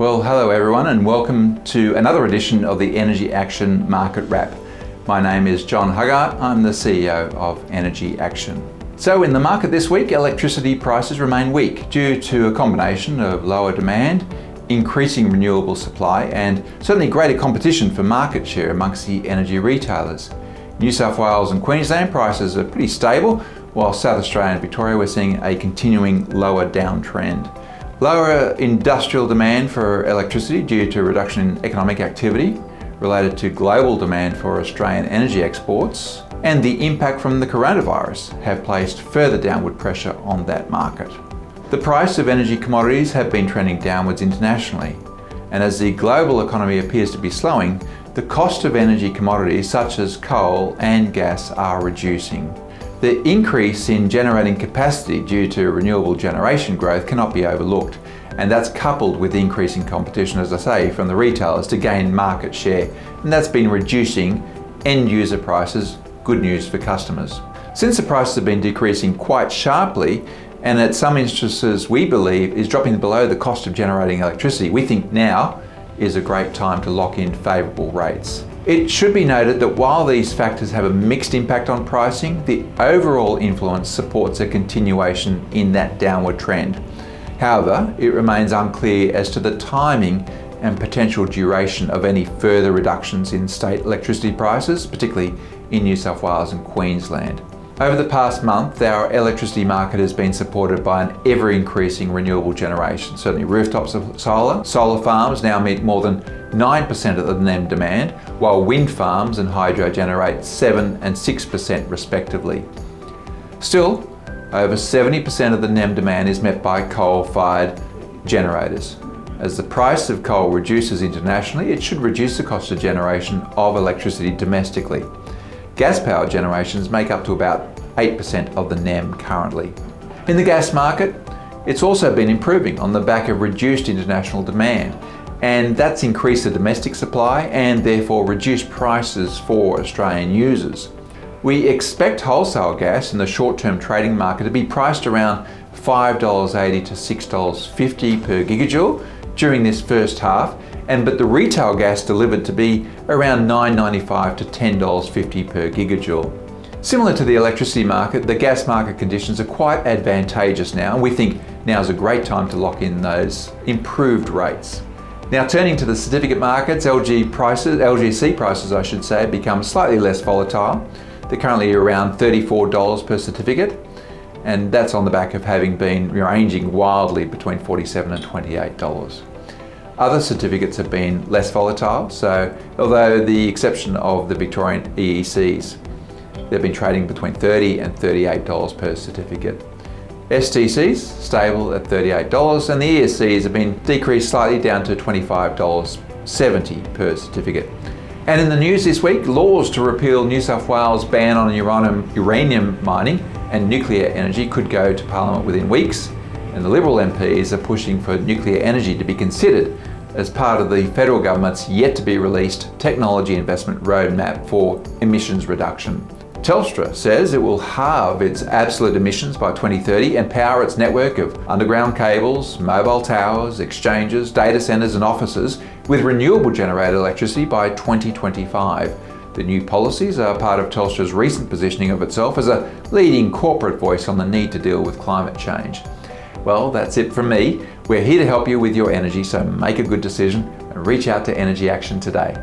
Well, hello everyone and welcome to another edition of the Energy Action Market Wrap. My name is John Huggart, I'm the CEO of Energy Action. So in the market this week, electricity prices remain weak due to a combination of lower demand, increasing renewable supply and certainly greater competition for market share amongst the energy retailers. New South Wales and Queensland prices are pretty stable, while South Australia and Victoria we're seeing a continuing lower downtrend. Lower industrial demand for electricity due to reduction in economic activity related to global demand for Australian energy exports and the impact from the coronavirus have placed further downward pressure on that market. The price of energy commodities have been trending downwards internationally, and as the global economy appears to be slowing, the cost of energy commodities such as coal and gas are reducing. The increase in generating capacity due to renewable generation growth cannot be overlooked, and that's coupled with increasing competition, as I say, from the retailers to gain market share, and that's been reducing end user prices. Good news for customers. Since the prices have been decreasing quite sharply, and at some instances we believe is dropping below the cost of generating electricity, we think now is a great time to lock in favourable rates. It should be noted that while these factors have a mixed impact on pricing, the overall influence supports a continuation in that downward trend. However, it remains unclear as to the timing and potential duration of any further reductions in state electricity prices, particularly in New South Wales and Queensland. Over the past month, our electricity market has been supported by an ever-increasing renewable generation. Certainly rooftops of solar farms now meet more than 9% of the NEM demand, while wind farms and hydro generate 7 and 6% respectively. Still, over 70% of the NEM demand is met by coal-fired generators. As the price of coal reduces internationally, it should reduce the cost of generation of electricity domestically. Gas power generations make up to about 8% of the NEM currently. In the gas market, it's also been improving on the back of reduced international demand, and that's increased the domestic supply and therefore reduced prices for Australian users. We expect wholesale gas in the short-term trading market to be priced around $5.80 to $6.50 per gigajoule during this first half, but the retail gas delivered to be around $9.95 to $10.50 per gigajoule. Similar to the electricity market, the gas market conditions are quite advantageous now, and we think now is a great time to lock in those improved rates. Now turning to the certificate markets, LGC prices I should say, have become slightly less volatile. They're currently around $34 per certificate, and that's on the back of having been ranging wildly between $47 and $28. Other certificates have been less volatile, so although the exception of the Victorian EECs, they've been trading between $30 and $38 per certificate. STCs stable at $38, and the ESCs have been decreased slightly down to $25.70 per certificate. And in the news this week, laws to repeal New South Wales' ban on uranium mining and nuclear energy could go to Parliament within weeks, and the Liberal MPs are pushing for nuclear energy to be considered as part of the federal government's yet-to-be-released technology investment roadmap for emissions reduction. Telstra says it will halve its absolute emissions by 2030 and power its network of underground cables, mobile towers, exchanges, data centres and offices with renewable generated electricity by 2025. The new policies are part of Telstra's recent positioning of itself as a leading corporate voice on the need to deal with climate change. Well, that's it from me. We're here to help you with your energy, so make a good decision and reach out to Energy Action today.